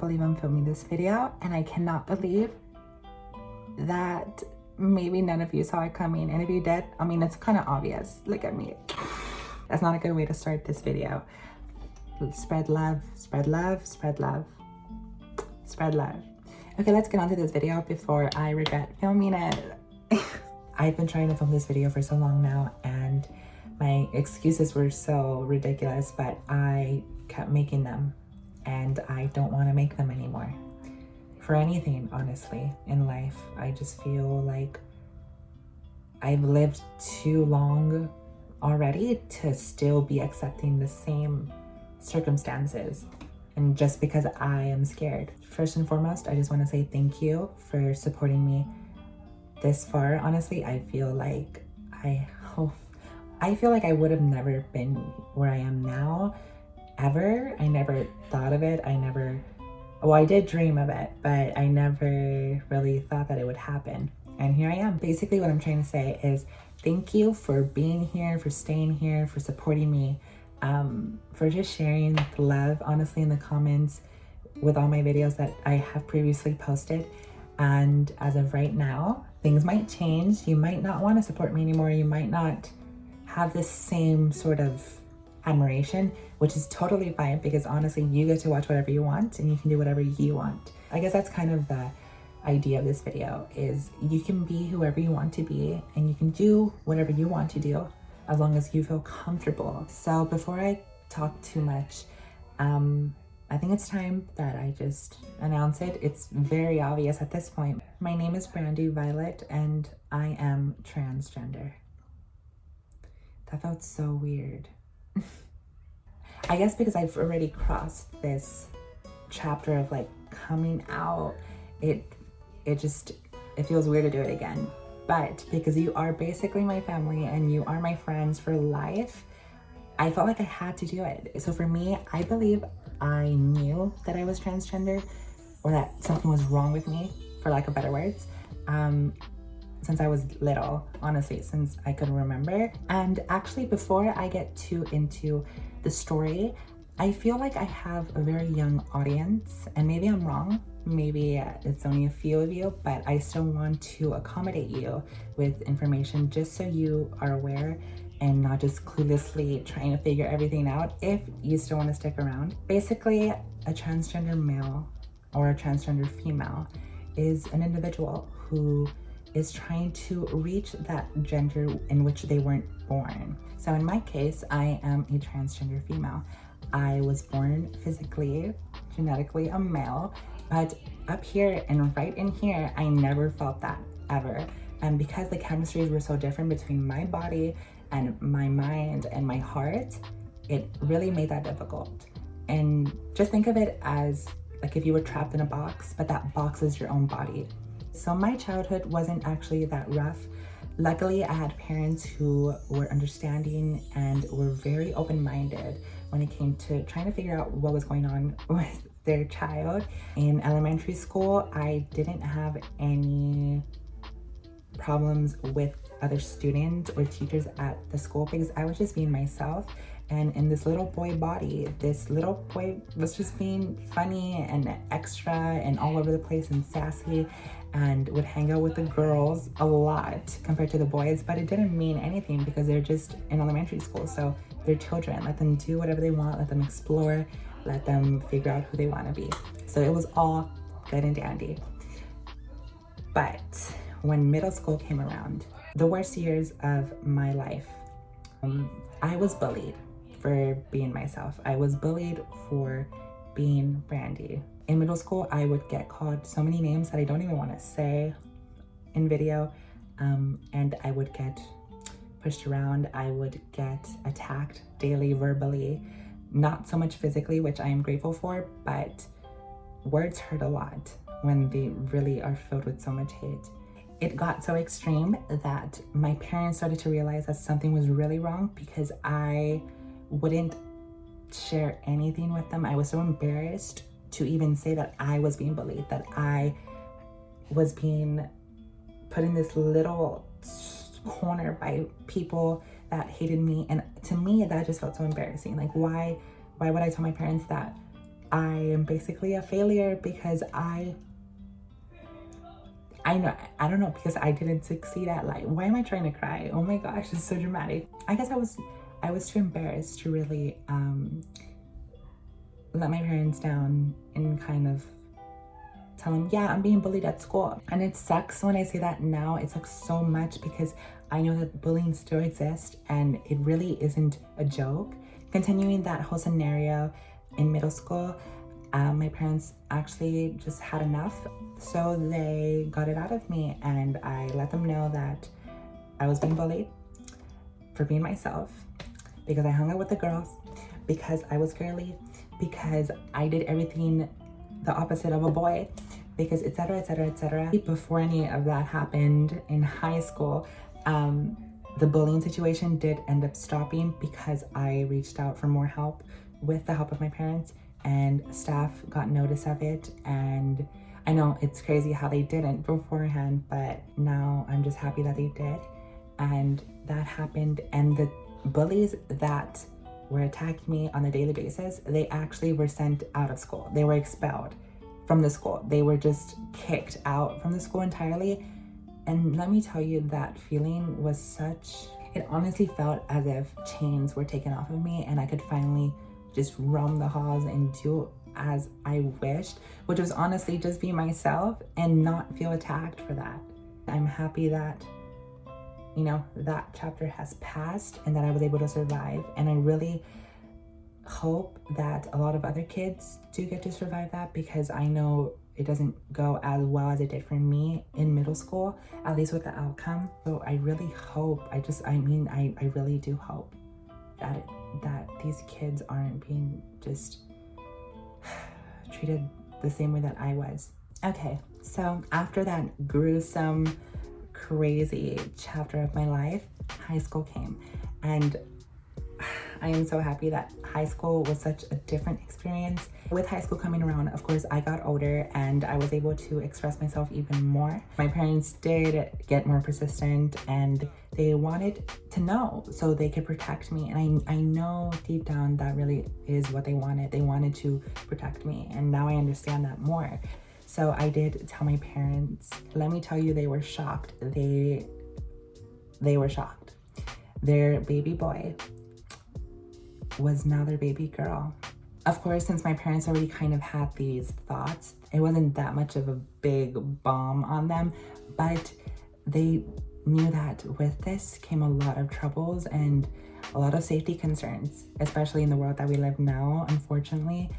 believe I'm filming this video, and I cannot believe that maybe none of you saw it coming. And if you did, I mean, it's kind of obvious. Look at me. That's not a good way to start this video. Spread love, spread love, spread love, spread love. Okay, let's get on to this video before I regret filming it. I've been trying to film this video for so long now, and my excuses were so ridiculous, but I kept making them, and I don't want to make them anymore. For anything, honestly, in life, I just feel like I've lived too long already to still be accepting the same circumstances, and just because I am scared. First and foremost, I just want to say thank you for supporting me this far. Honestly, I feel like I would have never been where I am now, ever. I never thought of it. I did dream of it, but I never really thought that it would happen. And here I am. Basically, what I'm trying to say is thank you for being here, for staying here, for supporting me, for just sharing the love, honestly, in the comments with all my videos that I have previously posted. And as of right now, things might change. You might not want to support me anymore. You might not have this same sort of admiration, which is totally fine, because honestly, you get to watch whatever you want and you can do whatever you want. I guess that's kind of the idea of this video, is you can be whoever you want to be and you can do whatever you want to do as long as you feel comfortable. So before I talk too much, I think it's time that I just announce it. It's very obvious at this point. My name is Brandy Violet and I am transgender. That felt so weird. I guess because I've already crossed this chapter of like coming out, it feels weird to do it again. But because you are basically my family and you are my friends for life, I felt like I had to do it. So for me, I believe I knew that I was transgender, or that something was wrong with me, for lack of better words, since I was little, honestly, since I could remember. And actually, before I get too into the story, I feel like I have a very young audience, and maybe I'm wrong. Maybe it's only a few of you, but I still want to accommodate you with information just so you are aware and not just cluelessly trying to figure everything out if you still want to stick around. Basically, a transgender male or a transgender female is an individual who is trying to reach that gender in which they weren't born. So in my case, I am a transgender female. I was born physically, genetically a male, but up here and right in here, I never felt that, ever. And because the chemistries were so different between my body and my mind and my heart, it really made that difficult. And just think of it as like if you were trapped in a box, but that box is your own body. So my childhood wasn't actually that rough. Luckily, I had parents who were understanding and were very open-minded when it came to trying to figure out what was going on with their child. In elementary school, I didn't have any problems with other students or teachers at the school because I was just being myself. And in this little boy body, this little boy was just being funny and extra and all over the place and sassy, and would hang out with the girls a lot compared to the boys. But it didn't mean anything because they're just in elementary school, so they're children. Let them do whatever they want, let them explore, let them figure out who they want to be. So it was all good and dandy. But when middle school came around, the worst years of my life, I was bullied for being myself. I was bullied for being Brandy. In middle school, I would get called so many names that I don't even want to say in video, and I would get pushed around. I would get attacked daily, verbally, not so much physically, which I am grateful for, but words hurt a lot when they really are filled with so much hate. It got so extreme that my parents started to realize that something was really wrong because I wouldn't share anything with them. I was so embarrassed to even say that I was being bullied, that I was being put in this little corner by people that hated me. And to me, that just felt so embarrassing. Like, why would I tell my parents that I am basically a failure because I know, I don't know, because I didn't succeed at life. Why am I trying to cry? Oh my gosh, it's so dramatic. I guess I was too embarrassed to really let my parents down and kind of tell them, yeah, I'm being bullied at school. And it sucks when I say that now. It sucks so much because I know that bullying still exists and it really isn't a joke. Continuing that whole scenario in middle school, my parents actually just had enough. So they got it out of me, and I let them know that I was being bullied for being myself, because I hung out with the girls, because I was girly, because I did everything the opposite of a boy, because etc, etc, etc. Before any of that happened in high school, the bullying situation did end up stopping because I reached out for more help with the help of my parents, and staff got notice of it. And I know it's crazy how they didn't beforehand, but now I'm just happy that they did. And that happened, and the bullies that were attacking me on a daily basis, they actually were sent out of school. They were expelled from the school. They were just kicked out from the school entirely. And let me tell you, that feeling was such, it honestly felt as if chains were taken off of me and I could finally just roam the halls and do as I wished, which was honestly just be myself and not feel attacked for that. I'm happy that, you know, that chapter has passed and that I was able to survive. And I really hope that a lot of other kids do get to survive that, because I know it doesn't go as well as it did for me in middle school, at least with the outcome. So I really hope, I really do hope that these kids aren't being just treated the same way that I was. Okay, so after that gruesome, crazy chapter of my life, high school came, and I am so happy that high school was such a different experience. With high school coming around, of course, I got older and I was able to express myself even more. My parents did get more persistent and they wanted to know so they could protect me. And I know deep down that really is what they wanted. They wanted to protect me, and now I understand that more. So I did tell my parents. Let me tell you, they were shocked. They were shocked. Their baby boy was now their baby girl. Of course, since my parents already kind of had these thoughts, it wasn't that much of a big bomb on them, but they knew that with this came a lot of troubles and a lot of safety concerns, especially in the world that we live now, unfortunately.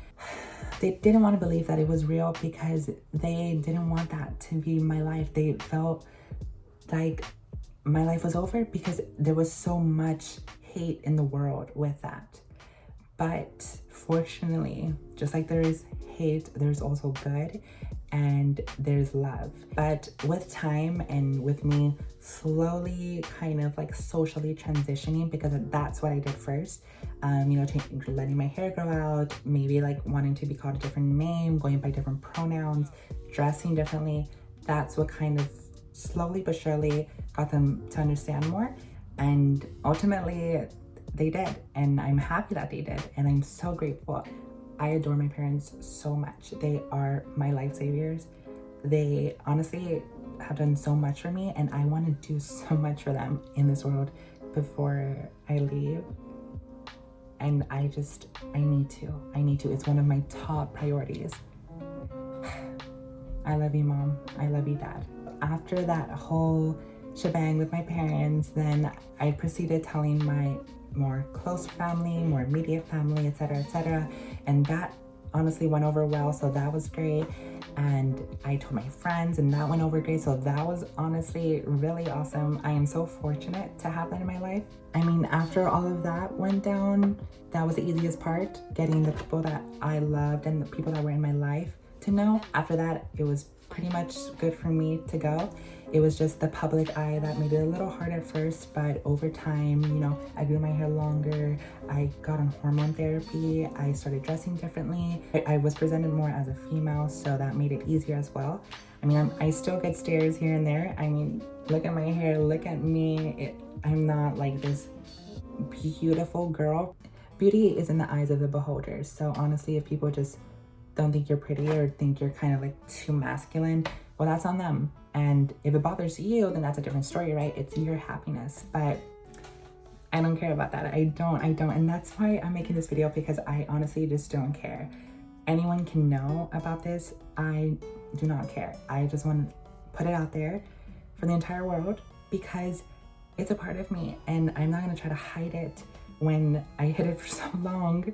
They didn't want to believe that it was real because they didn't want that to be my life. They felt like my life was over because there was so much hate in the world with that. But fortunately, just like there is hate, there's also good and there's love. But with time and with me slowly kind of like socially transitioning, because that's what I did first, letting my hair grow out, maybe like wanting to be called a different name, going by different pronouns, dressing differently, that's what kind of slowly but surely got them to understand more. And ultimately, they did, and I'm happy that they did, and I'm so grateful. I adore my parents so much. They are my life saviors. They honestly have done so much for me, and I want to do so much for them in this world before I leave. And I need to. It's one of my top priorities. I love you, Mom. I love you, Dad. After that whole shebang with my parents, then I proceeded telling my more close family, more immediate family, etc. And that honestly went over well, so that was great. And I told my friends, and that went over great, so that was honestly really awesome. I am so fortunate to have that in my life. I mean, after all of that went down, that was the easiest part, getting the people that I loved and the people that were in my life to know. After that, it was pretty much good for me to go. It was just the public eye that made it a little hard at first, but over time, I grew my hair longer, I got on hormone therapy, I started dressing differently. I was presented more as a female, so that made it easier as well. I mean, I still get stares here and there. I mean, look at my hair, look at me. I'm not like this beautiful girl. Beauty is in the eyes of the beholder. So honestly, if people just don't think you're pretty or think you're kind of like too masculine, well, that's on them. And if it bothers you, then that's a different story, right? It's your happiness. But I don't care about that. I don't. And that's why I'm making this video, because I honestly just don't care. Anyone can know about this. I do not care. I just want to put it out there for the entire world, because it's a part of me, and I'm not gonna try to hide it when I hid it for so long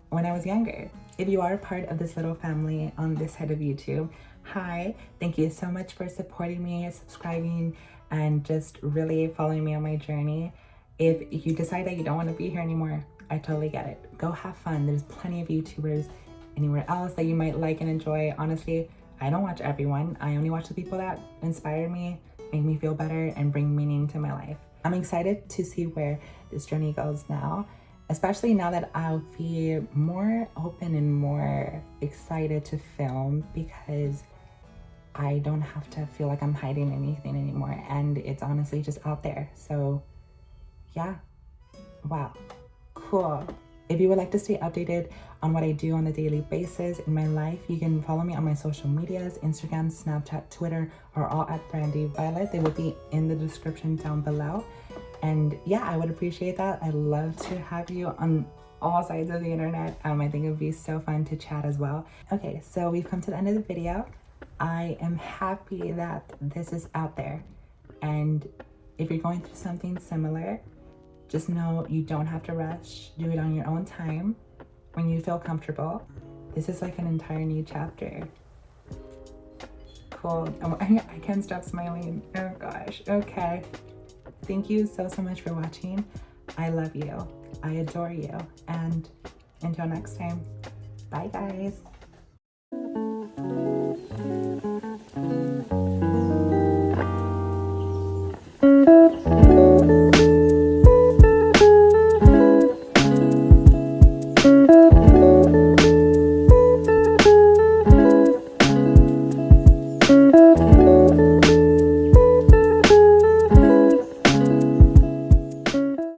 when I was younger. If you are part of this little family on this side of YouTube, hi, thank you so much for supporting me, subscribing, and just really following me on my journey. If you decide that you don't want to be here anymore, I totally get it. Go have fun. There's plenty of YouTubers anywhere else that you might like and enjoy. Honestly, I don't watch everyone. I only watch the people that inspire me, make me feel better, and bring meaning to my life. I'm excited to see where this journey goes now, especially now that I'll be more open and more excited to film, because I don't have to feel like I'm hiding anything anymore, and it's honestly just out there. So yeah, wow, cool. If you would like to stay updated on what I do on a daily basis in my life, you can follow me on my social medias, Instagram, Snapchat, Twitter, or all at Brandy Violet. They will be in the description down below. And yeah, I would appreciate that. I love to have you on all sides of the internet. I think it would be so fun to chat as well. Okay, so we've come to the end of the video. I am happy that this is out there. And if you're going through something similar, just know you don't have to rush. Do it on your own time when you feel comfortable. This is like an entire new chapter. Cool. Oh, I can't stop smiling. Oh gosh. Okay. Thank you so much for watching. I love you. I adore you. And until next time, bye guys.